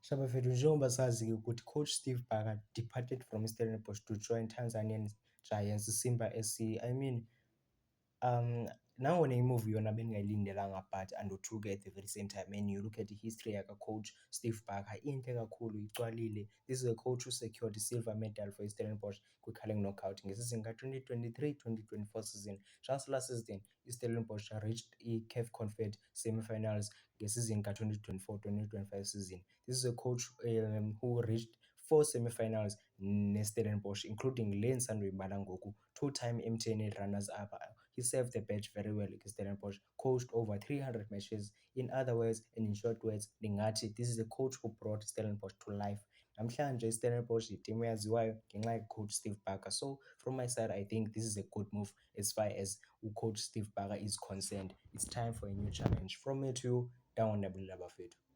Shabafethu, njengoba sazi ukuthi coach Steve Barker departed from Stellenbosch to join Tanzanian Giants Simba SC. I mean, nangona imuvi yona bengingayilindelanga but andothuke at the very same time. And you look at the history yaka coach Steve Barker, inhle kakhulu, igcwalile. This is a coach who secured the silver medal for Stellenbosch kwi-Carling Knockout ngesizini ka-2023-2024 season. Just last season, Stellenbosch reached i-CAF Confed semi-finals ngesizini ka-2024-2025 season. This is a coach who reached 4 semi-finals ne-Stellenbosch, including le endisanduyibala ngoku, two-time MTN runners-up. He served the badge very well against Stellenbosch, coached over 300 matches. In other words, and in short words, ndingathi this is a coach who brought Stellenbosch to life. Namhlanje Stellenbosch yitimu eyaziwayo ngenxa coach Steve Barker. So from my side, I think this is a good move as far as coach Steve Barker is concerned. It's time for a new challenge. From me to you, Dawn Nabulila Bafethu.